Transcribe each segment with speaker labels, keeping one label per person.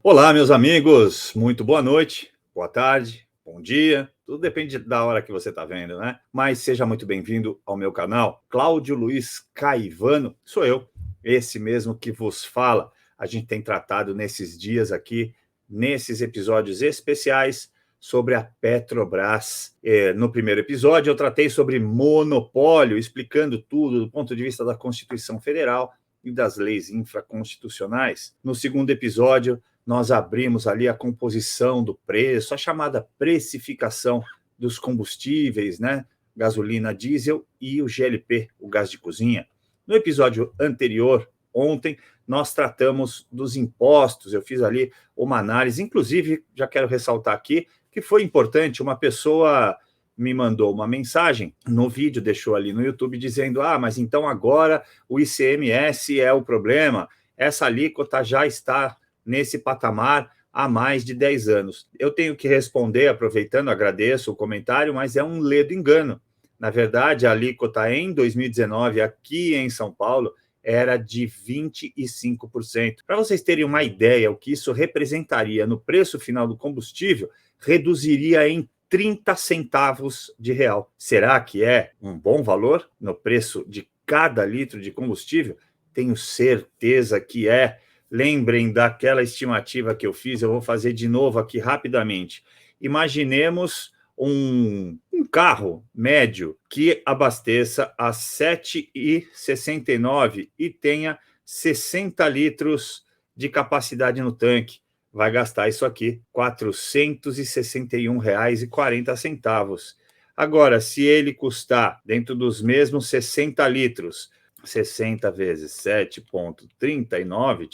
Speaker 1: Olá, meus amigos, muito boa noite, boa tarde, bom dia, tudo depende da hora que você está vendo, né? Mas seja muito bem-vindo ao meu canal. Cláudio Luiz Caivano, sou eu, esse mesmo que vos fala. A gente tem tratado nesses dias aqui, nesses episódios especiais, sobre a Petrobras. No primeiro episódio, eu tratei sobre monopólio, explicando tudo do ponto de vista da Constituição Federal e das leis infraconstitucionais. No segundo episódio, nós abrimos ali a composição do preço, a chamada precificação dos combustíveis, né? Gasolina, diesel e o GLP, o gás de cozinha. No episódio anterior, ontem, nós tratamos dos impostos. Eu fiz ali uma análise, inclusive, já quero ressaltar aqui, que foi importante, uma pessoa me mandou uma mensagem no vídeo, deixou ali no YouTube, dizendo, mas então agora o ICMS é o problema, essa alíquota já está nesse patamar há mais de 10 anos. Eu tenho que responder, aproveitando, agradeço o comentário, mas é um ledo engano. Na verdade, a alíquota em 2019, aqui em São Paulo, era de 25%. Para vocês terem uma ideia, o que isso representaria no preço final do combustível, reduziria em 30 centavos de real. Será que é um bom valor no preço de cada litro de combustível? Tenho certeza que é. Lembrem daquela estimativa que eu fiz, eu vou fazer de novo aqui rapidamente. Imaginemos um carro médio que abasteça a 7,69 e tenha 60 litros de capacidade no tanque. Vai gastar isso aqui, R$ 461,40. Agora, se ele custar, dentro dos mesmos 60 litros, 60 vezes 7,39,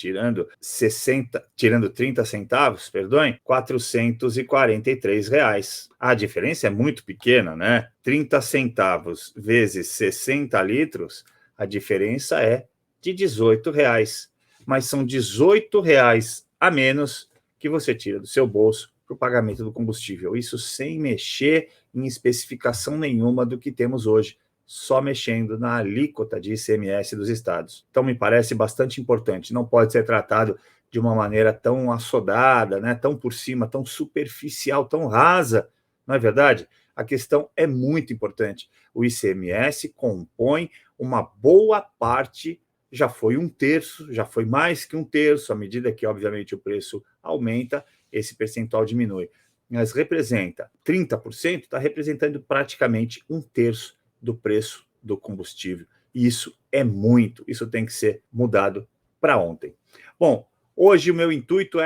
Speaker 1: tirando 30 centavos, perdoem, R$ 443. A diferença é muito pequena, né? 30 centavos vezes 60 litros, a diferença é de R$ 18. Mas são R$ 18 a menos que você tira do seu bolso para o pagamento do combustível. Isso sem mexer em especificação nenhuma do que temos hoje, só mexendo na alíquota de ICMS dos estados. Então, me parece bastante importante. Não pode ser tratado de uma maneira tão assodada, né, tão por cima, tão superficial, tão rasa. Não é verdade? A questão é muito importante. O ICMS compõe uma boa parte, já foi um terço, já foi mais que um terço, à medida que, obviamente, o preço aumenta, esse percentual diminui. Mas representa 30%, está representando praticamente um terço do preço do combustível. E isso é muito, isso tem que ser mudado para ontem. Bom, hoje o meu intuito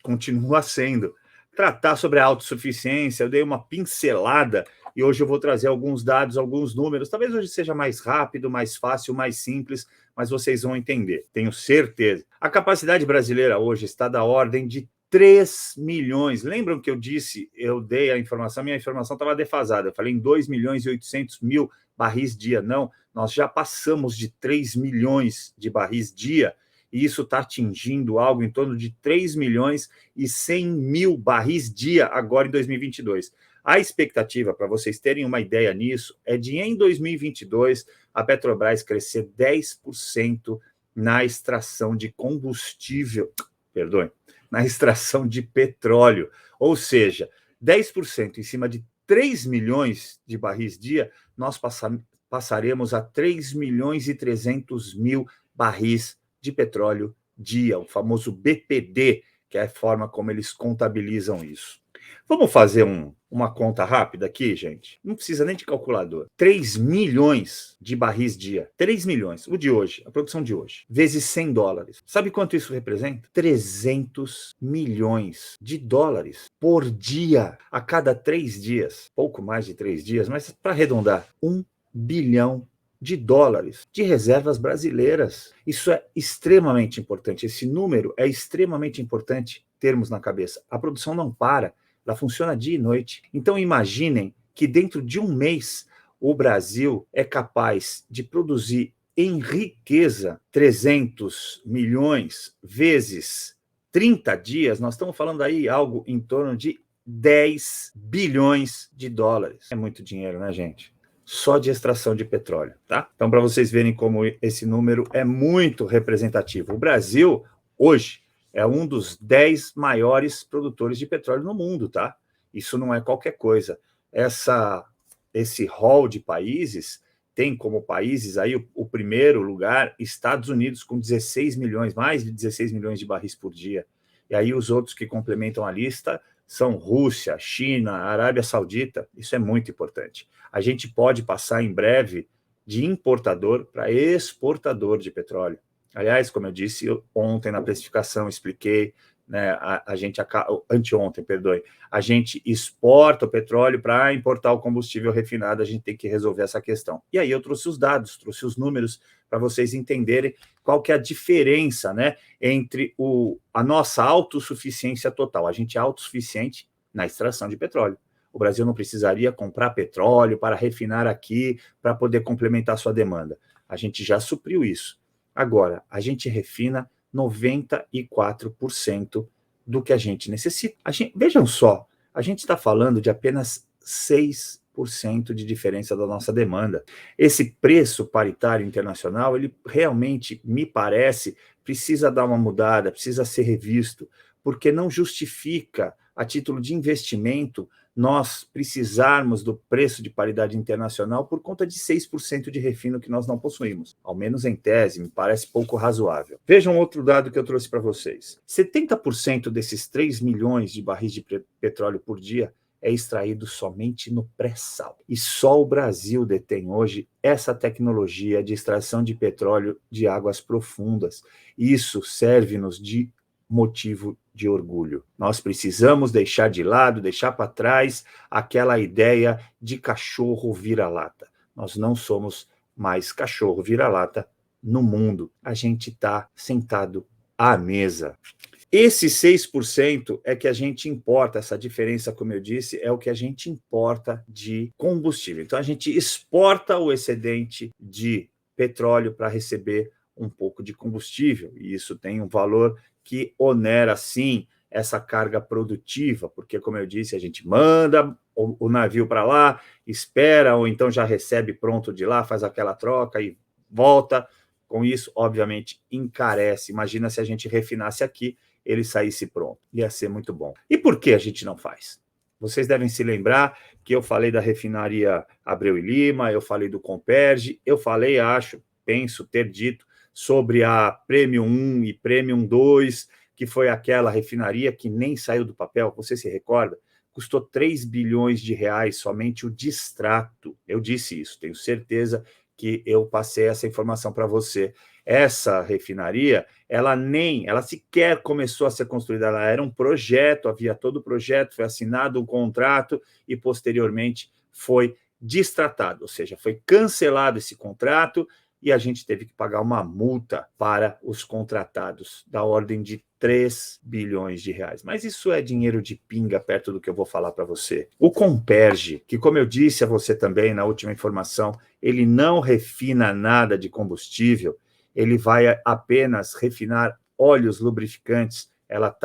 Speaker 1: continua sendo, tratar sobre a autossuficiência. Eu dei uma pincelada e hoje eu vou trazer alguns dados, alguns números. Talvez hoje seja mais rápido, mais fácil, mais simples, mas vocês vão entender, tenho certeza. A capacidade brasileira hoje está da ordem de 3 milhões. Lembram que eu disse, eu dei a informação, minha informação estava defasada. Eu falei em 2 milhões e 800 mil barris dia. Não, nós já passamos de 3 milhões de barris dia, e isso está atingindo algo em torno de 3 milhões e 100 mil barris dia agora em 2022. A expectativa, para vocês terem uma ideia nisso, é de em 2022 a Petrobras crescer 10% na extração de combustível, na extração de petróleo, ou seja, 10% em cima de 3 milhões de barris dia, nós passaremos a 3 milhões e 300 mil barris de petróleo dia, o famoso BPD, que é a forma como eles contabilizam isso. Vamos fazer uma conta rápida aqui, gente? Não precisa nem de calculador. 3 milhões de barris dia. 3 milhões, o de hoje, a produção de hoje, vezes 100 dólares. Sabe quanto isso representa? 300 milhões de dólares por dia, a cada 3 dias. Pouco mais de 3 dias, mas para arredondar, 1 bilhão de dólares de reservas brasileiras. Isso é extremamente importante. Esse número é extremamente importante termos na cabeça. A produção não para. Ela funciona dia e noite. Então, imaginem que dentro de um mês, o Brasil é capaz de produzir em riqueza 300 milhões vezes 30 dias. Nós estamos falando aí algo em torno de 10 bilhões de dólares. É muito dinheiro, né, gente? Só de extração de petróleo, tá? Então, para vocês verem como esse número é muito representativo. O Brasil, hoje, é um dos 10 maiores produtores de petróleo no mundo, tá? Isso não é qualquer coisa. Esse hall de países tem como países aí o primeiro lugar, Estados Unidos, com 16 milhões, mais de 16 milhões de barris por dia. E aí os outros que complementam a lista são Rússia, China, Arábia Saudita. Isso é muito importante. A gente pode passar em breve de importador para exportador de petróleo. Aliás, como eu disse ontem na precificação, expliquei, né, anteontem, perdoe, a gente exporta o petróleo para importar o combustível refinado, a gente tem que resolver essa questão. E aí eu trouxe os dados, trouxe os números para vocês entenderem qual que é a diferença, né, entre a nossa autossuficiência total. A gente é autossuficiente na extração de petróleo. O Brasil não precisaria comprar petróleo para refinar aqui, para poder complementar sua demanda. A gente já supriu isso. Agora, a gente refina 94% do que a gente necessita. Vejam só, a gente está falando de apenas 6% de diferença da nossa demanda. Esse preço paritário internacional, ele realmente, me parece, precisa dar uma mudada, precisa ser revisto, porque não justifica, a título de investimento, nós precisarmos do preço de paridade internacional por conta de 6% de refino que nós não possuímos. Ao menos em tese, me parece pouco razoável. Vejam outro dado que eu trouxe para vocês. 70% desses 3 milhões de barris de petróleo por dia é extraído somente no pré-sal. E só o Brasil detém hoje essa tecnologia de extração de petróleo de águas profundas. Isso serve-nos de motivo de orgulho. Nós precisamos deixar de lado, deixar para trás aquela ideia de cachorro vira-lata. Nós não somos mais cachorro vira-lata no mundo. A gente está sentado à mesa. Esse 6% é que a gente importa, essa diferença, como eu disse, é o que a gente importa de combustível. Então, a gente exporta o excedente de petróleo para receber um pouco de combustível, e isso tem um valor que onera, sim, essa carga produtiva, porque, como eu disse, a gente manda o navio para lá, espera, ou então já recebe pronto de lá, faz aquela troca e volta. Com isso, obviamente, encarece. Imagina se a gente refinasse aqui, ele saísse pronto. Ia ser muito bom. E por que a gente não faz? Vocês devem se lembrar que eu falei da refinaria Abreu e Lima, eu falei do Comperj, eu falei, penso ter dito, sobre a Premium 1 e Premium 2, que foi aquela refinaria que nem saiu do papel, você se recorda? Custou 3 bilhões de reais somente o distrato. Eu disse isso, tenho certeza que eu passei essa informação para você. Essa refinaria, ela sequer começou a ser construída, ela era um projeto, havia todo o projeto, foi assinado um contrato e posteriormente foi distratado, ou seja, foi cancelado esse contrato e a gente teve que pagar uma multa para os contratados, da ordem de 3 bilhões de reais. Mas isso é dinheiro de pinga perto do que eu vou falar para você. O Comperj, que como eu disse a você também na última informação, ele não refina nada de combustível, ele vai apenas refinar óleos lubrificantes. Ela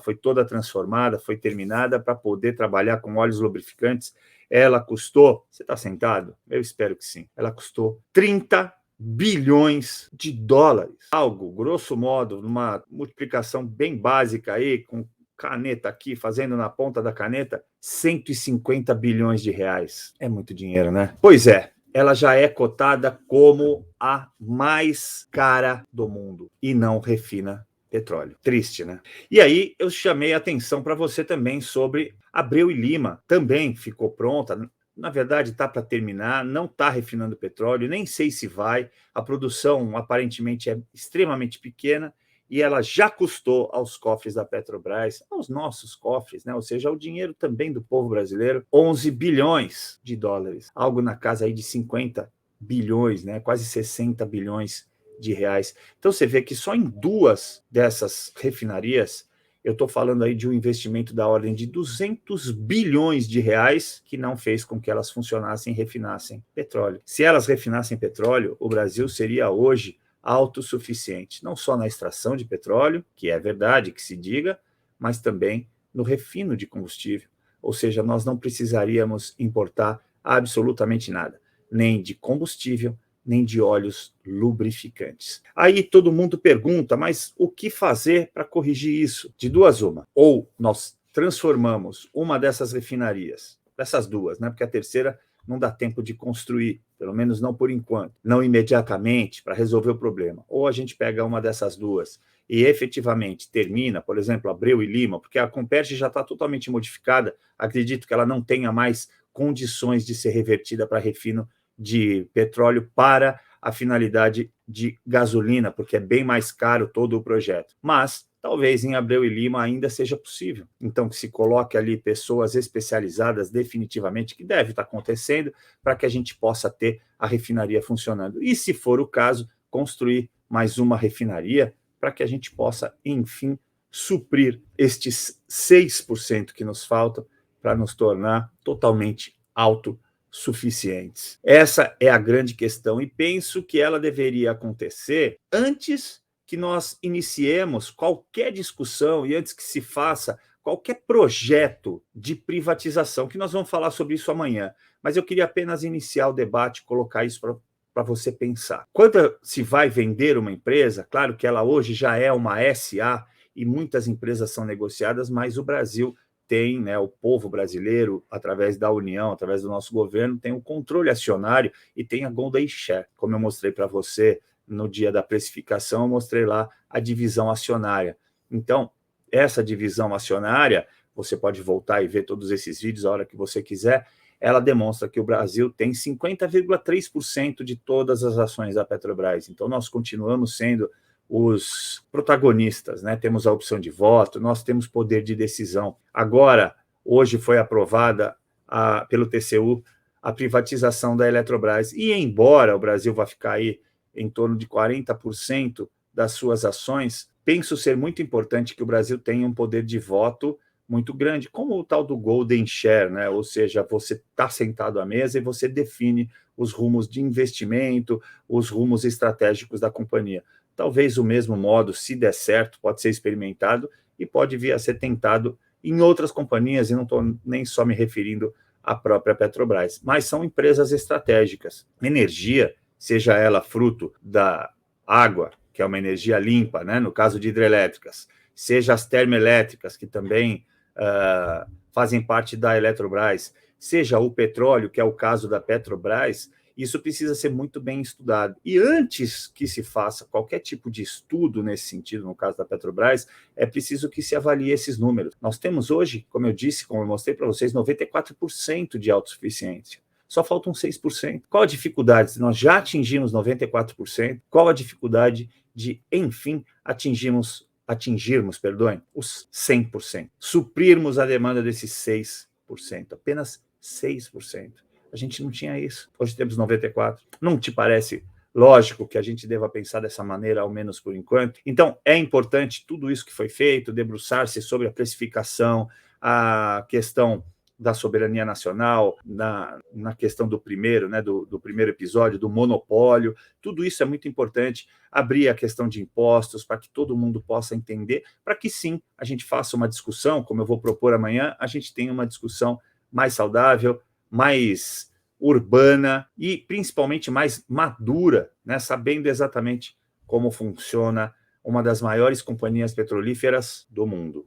Speaker 1: foi toda transformada, foi terminada para poder trabalhar com óleos lubrificantes. Ela custou, você está sentado? Eu espero que sim. Ela custou 30 bilhões de dólares. Algo, grosso modo, numa multiplicação bem básica aí, com caneta aqui, fazendo na ponta da caneta, 150 bilhões de reais. É muito dinheiro, né? Pois é, ela já é cotada como a mais cara do mundo e não refina petróleo. Triste, né? E aí eu chamei a atenção para você também sobre Abreu e Lima. Também ficou pronta. Na verdade, está para terminar, não está refinando petróleo, nem sei se vai. A produção aparentemente é extremamente pequena e ela já custou aos cofres da Petrobras, aos nossos cofres, né? Ou seja, ao dinheiro também do povo brasileiro, 11 bilhões de dólares, algo na casa aí de 50 bilhões, né? Quase 60 bilhões de reais. Então você vê que só em 2 dessas refinarias eu estou falando aí de um investimento da ordem de 200 bilhões de reais que não fez com que elas funcionassem e refinassem petróleo. Se elas refinassem petróleo, o Brasil seria hoje autossuficiente, não só na extração de petróleo, que é verdade que se diga, mas também no refino de combustível. Ou seja, nós não precisaríamos importar absolutamente nada, nem de combustível, nem de óleos lubrificantes. Aí todo mundo pergunta, mas o que fazer para corrigir isso? De duas uma. Ou nós transformamos uma dessas refinarias, dessas duas, né? Porque a terceira não dá tempo de construir, pelo menos não por enquanto, não imediatamente, para resolver o problema. Ou a gente pega uma dessas duas e efetivamente termina, por exemplo, Abreu e Lima, porque a Comperj já está totalmente modificada, acredito que ela não tenha mais condições de ser revertida para refino de petróleo para a finalidade de gasolina, porque é bem mais caro todo o projeto. Mas talvez em Abreu e Lima ainda seja possível. Então, que se coloque ali pessoas especializadas definitivamente, que deve estar acontecendo, para que a gente possa ter a refinaria funcionando. E, se for o caso, construir mais uma refinaria para que a gente possa, enfim, suprir estes 6% que nos faltam para nos tornar totalmente autossuficientes. Essa é a grande questão e penso que ela deveria acontecer antes que nós iniciemos qualquer discussão e antes que se faça qualquer projeto de privatização, que nós vamos falar sobre isso amanhã. Mas eu queria apenas iniciar o debate, colocar isso para você pensar. Quando se vai vender uma empresa, claro que ela hoje já é uma SA e muitas empresas são negociadas, mas o Brasil tem, né, o povo brasileiro, através da União, através do nosso governo, tem o controle acionário e tem a Golden Share, como eu mostrei para você no dia da precificação, eu mostrei lá a divisão acionária. Então, essa divisão acionária, você pode voltar e ver todos esses vídeos a hora que você quiser, ela demonstra que o Brasil tem 50,3% de todas as ações da Petrobras. Então, nós continuamos sendo os protagonistas, né? Temos a opção de voto, nós temos poder de decisão. Agora, hoje foi aprovada pelo TCU a privatização da Eletrobras. E embora o Brasil vá ficar aí em torno de 40% das suas ações, penso ser muito importante que o Brasil tenha um poder de voto muito grande, como o tal do Golden Share, né? Ou seja, você está sentado à mesa e você define os rumos de investimento, os rumos estratégicos da companhia. Talvez o mesmo modo, se der certo, pode ser experimentado e pode vir a ser tentado em outras companhias, e não estou nem só me referindo à própria Petrobras, mas são empresas estratégicas. Energia, seja ela fruto da água, que é uma energia limpa, né, no caso de hidrelétricas, seja as termoelétricas, que também fazem parte da Eletrobras, seja o petróleo, que é o caso da Petrobras, isso precisa ser muito bem estudado. E antes que se faça qualquer tipo de estudo nesse sentido, no caso da Petrobras, é preciso que se avalie esses números. Nós temos hoje, como eu disse, como eu mostrei para vocês, 94% de autossuficiência. Só faltam 6%. Qual a dificuldade? Se nós já atingimos 94%, qual a dificuldade de, enfim, atingirmos, os 100%? Suprirmos a demanda desses 6%, apenas 6%. A gente não tinha isso. Hoje temos 94%. Não te parece lógico que a gente deva pensar dessa maneira, ao menos por enquanto? Então, é importante tudo isso que foi feito, debruçar-se sobre a precificação, a questão da soberania nacional, na questão do primeiro, né, do primeiro episódio, do monopólio, tudo isso é muito importante, abrir a questão de impostos para que todo mundo possa entender, para que sim, a gente faça uma discussão, como eu vou propor amanhã, a gente tenha uma discussão mais saudável, mais urbana e principalmente mais madura, né, sabendo exatamente como funciona uma das maiores companhias petrolíferas do mundo.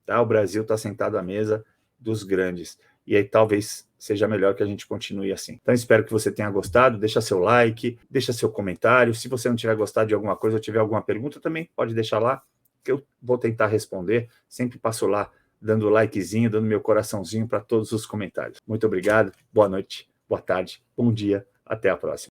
Speaker 1: Tá? O Brasil está sentado à mesa dos grandes. E aí talvez seja melhor que a gente continue assim. Então espero que você tenha gostado, deixa seu like, deixa seu comentário. Se você não tiver gostado de alguma coisa ou tiver alguma pergunta, também pode deixar lá, que eu vou tentar responder. Sempre passo lá, dando likezinho, dando meu coraçãozinho para todos os comentários. Muito obrigado, boa noite, boa tarde, bom dia, até a próxima.